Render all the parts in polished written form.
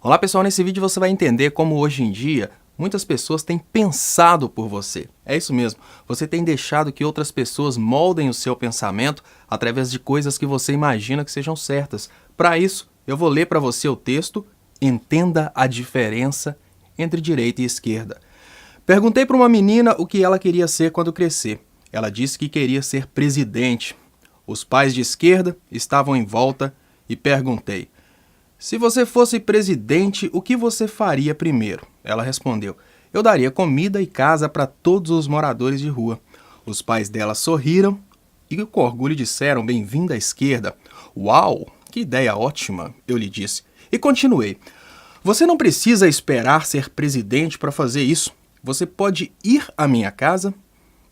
Olá pessoal, nesse vídeo você vai entender como hoje em dia muitas pessoas têm pensado por você. É isso mesmo, você tem deixado que outras pessoas moldem o seu pensamento através de coisas que você imagina que sejam certas. Para isso, eu vou ler para você o texto Entenda a diferença entre direita e esquerda. Perguntei para uma menina o que ela queria ser quando crescer. Ela disse que queria ser presidente. Os pais de esquerda estavam em volta e perguntei: se você fosse presidente, o que você faria primeiro? Ela respondeu: eu daria comida e casa para todos os moradores de rua. Os pais dela sorriram e com orgulho disseram: bem-vinda à esquerda. Uau, que ideia ótima, eu lhe disse. E continuei: você não precisa esperar ser presidente para fazer isso. Você pode ir à minha casa,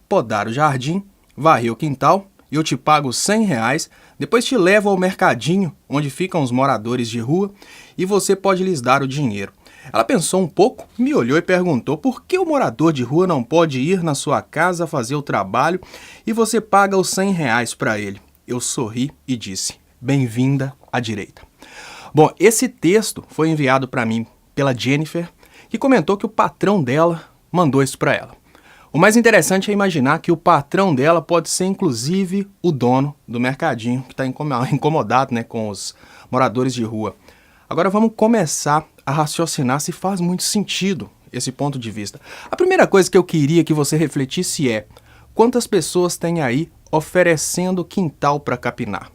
podar o jardim, varrer o quintal, e eu te pago R$100, depois te levo ao mercadinho, onde ficam os moradores de rua, e você pode lhes dar o dinheiro. Ela pensou um pouco, me olhou e perguntou por que o morador de rua não pode ir na sua casa fazer o trabalho e você paga os R$100 para ele. Eu sorri e disse: bem-vinda à direita. Bom, esse texto foi enviado para mim pela Jennifer, que comentou que o patrão dela mandou isso para ela. O mais interessante é imaginar que o patrão dela pode ser inclusive o dono do mercadinho, que está incomodado, com os moradores de rua. Agora vamos começar a raciocinar se faz muito sentido esse ponto de vista. A primeira coisa que eu queria que você refletisse é: quantas pessoas tem aí oferecendo quintal para capinar?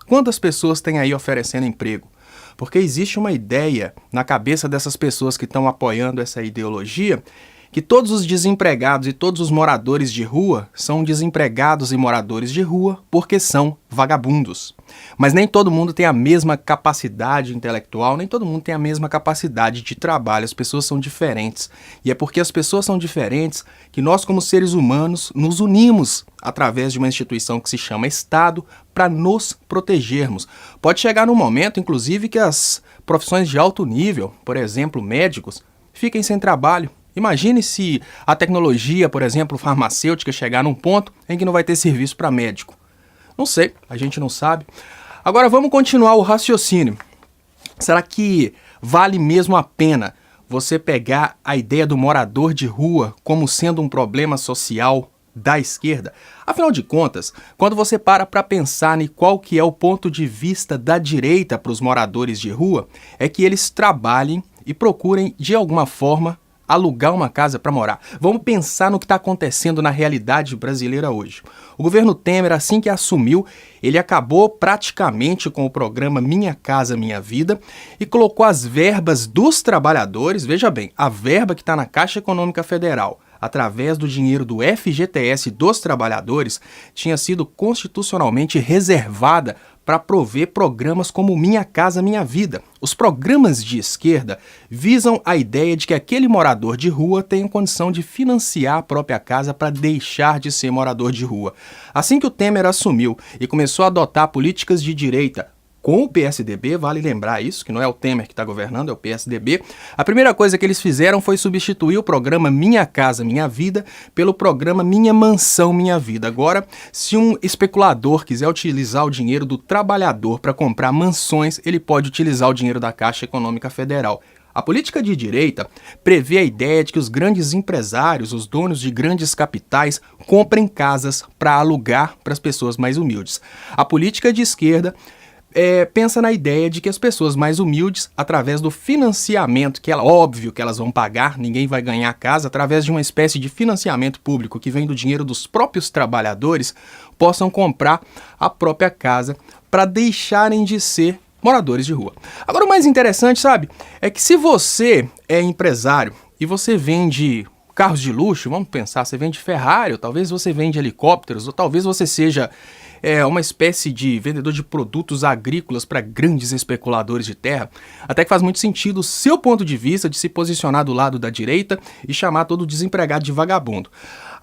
Quantas pessoas tem aí oferecendo emprego? Porque existe uma ideia na cabeça dessas pessoas que estão apoiando essa ideologia que todos os desempregados e todos os moradores de rua são desempregados e moradores de rua porque são vagabundos. Mas nem todo mundo tem a mesma capacidade intelectual, nem todo mundo tem a mesma capacidade de trabalho. As pessoas são diferentes. E é porque as pessoas são diferentes que nós, como seres humanos, nos unimos através de uma instituição que se chama Estado para nos protegermos. Pode chegar num momento, inclusive, que as profissões de alto nível, por exemplo, médicos, fiquem sem trabalho. Imagine se a tecnologia, por exemplo, farmacêutica, chegar num ponto em que não vai ter serviço para médico. Não sei, a gente não sabe. Agora vamos continuar o raciocínio. Será que vale mesmo a pena você pegar a ideia do morador de rua como sendo um problema social da esquerda? Afinal de contas, quando você para pensar em qual que é o ponto de vista da direita para os moradores de rua, é que eles trabalhem e procurem, de alguma forma, alugar uma casa para morar. Vamos pensar no que está acontecendo na realidade brasileira hoje. O governo Temer, assim que assumiu, ele acabou praticamente com o programa Minha Casa Minha Vida e colocou as verbas dos trabalhadores, veja bem, a verba que está na Caixa Econômica Federal, através do dinheiro do FGTS dos trabalhadores, tinha sido constitucionalmente reservada para prover programas como Minha Casa Minha Vida. Os programas de esquerda visam a ideia de que aquele morador de rua tem condição de financiar a própria casa para deixar de ser morador de rua. Assim que o Temer assumiu e começou a adotar políticas de direita com o PSDB, vale lembrar isso, que não é o Temer que está governando, é o PSDB, a primeira coisa que eles fizeram foi substituir o programa Minha Casa Minha Vida pelo programa Minha Mansão Minha Vida. Agora, se um especulador quiser utilizar o dinheiro do trabalhador para comprar mansões, ele pode utilizar o dinheiro da Caixa Econômica Federal. A política de direita prevê a ideia de que os grandes empresários, os donos de grandes capitais, comprem casas para alugar para as pessoas mais humildes. A política de esquerda pensa na ideia de que as pessoas mais humildes, através do financiamento, óbvio que elas vão pagar, ninguém vai ganhar casa, através de uma espécie de financiamento público que vem do dinheiro dos próprios trabalhadores, possam comprar a própria casa para deixarem de ser moradores de rua. Agora, o mais interessante, sabe, é que se você é empresário e você vende carros de luxo, vamos pensar, você vende Ferrari, ou talvez você vende helicópteros, ou talvez você seja uma espécie de vendedor de produtos agrícolas para grandes especuladores de terra, até que faz muito sentido o seu ponto de vista de se posicionar do lado da direita e chamar todo desempregado de vagabundo.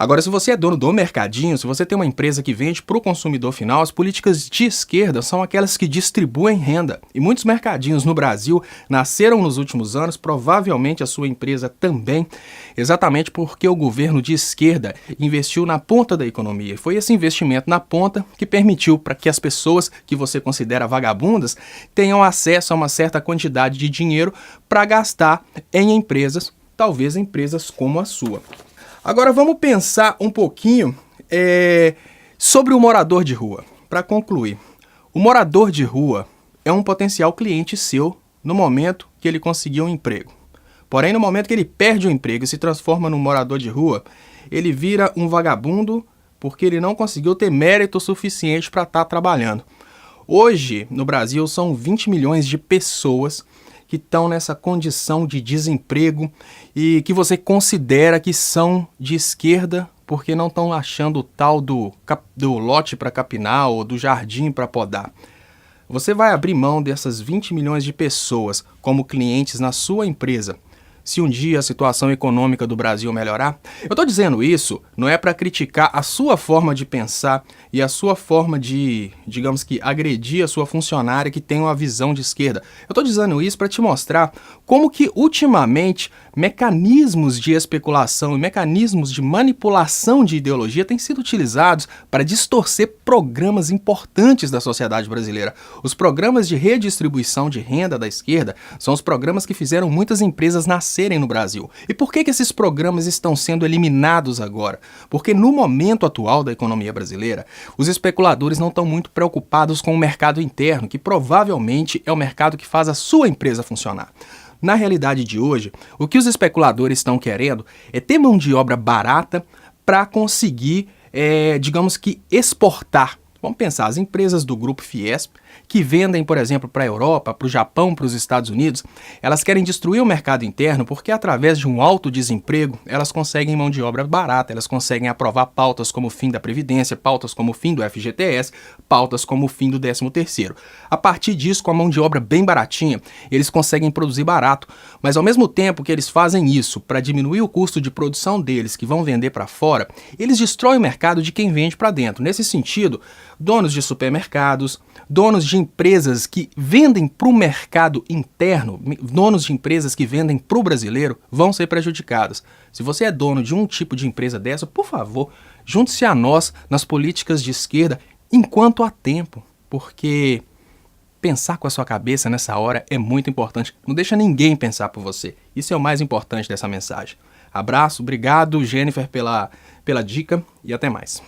Agora, se você é dono do mercadinho, se você tem uma empresa que vende para o consumidor final, as políticas de esquerda são aquelas que distribuem renda. E muitos mercadinhos no Brasil nasceram nos últimos anos, provavelmente a sua empresa também, exatamente porque o governo de esquerda investiu na ponta da economia. Foi esse investimento na ponta que permitiu para que as pessoas que você considera vagabundas tenham acesso a uma certa quantidade de dinheiro para gastar em empresas, talvez empresas como a sua. Agora vamos pensar um pouquinho sobre o morador de rua. Para concluir, o morador de rua é um potencial cliente seu no momento que ele conseguiu um emprego. Porém, no momento que ele perde o emprego e se transforma num morador de rua, ele vira um vagabundo porque ele não conseguiu ter mérito suficiente para estar trabalhando. Hoje, no Brasil, são 20 milhões de pessoas que estão nessa condição de desemprego e que você considera que são de esquerda porque não estão achando o tal do lote para capinar ou do jardim para podar. Você vai abrir mão dessas 20 milhões de pessoas como clientes na sua empresa se um dia a situação econômica do Brasil melhorar? Eu estou dizendo isso não é para criticar a sua forma de pensar e a sua forma de, digamos que, agredir a sua funcionária que tem uma visão de esquerda. Eu estou dizendo isso para te mostrar como que, ultimamente, mecanismos de especulação e mecanismos de manipulação de ideologia têm sido utilizados para distorcer programas importantes da sociedade brasileira. Os programas de redistribuição de renda da esquerda são os programas que fizeram muitas empresas nascerem no Brasil. E por que esses programas estão sendo eliminados agora? Porque no momento atual da economia brasileira, os especuladores não estão muito preocupados com o mercado interno, que provavelmente é o mercado que faz a sua empresa funcionar. Na realidade de hoje, o que os especuladores estão querendo é ter mão de obra barata para conseguir, digamos que, exportar. Vamos pensar, as empresas do grupo Fiesp, que vendem, por exemplo, para a Europa, para o Japão, para os Estados Unidos, elas querem destruir o mercado interno porque, através de um alto desemprego, elas conseguem mão de obra barata, elas conseguem aprovar pautas como o fim da Previdência, pautas como o fim do FGTS, pautas como o fim do 13º. A partir disso, com a mão de obra bem baratinha, eles conseguem produzir barato, mas ao mesmo tempo que eles fazem isso para diminuir o custo de produção deles, que vão vender para fora, eles destroem o mercado de quem vende para dentro. Nesse sentido, donos de supermercados, donos de empresas que vendem para o mercado interno, donos de empresas que vendem para o brasileiro, vão ser prejudicados. Se você é dono de um tipo de empresa dessa, por favor, junte-se a nós nas políticas de esquerda enquanto há tempo, porque pensar com a sua cabeça nessa hora é muito importante. Não deixa ninguém pensar por você. Isso é o mais importante dessa mensagem. Abraço, obrigado, Jennifer, pela dica e até mais.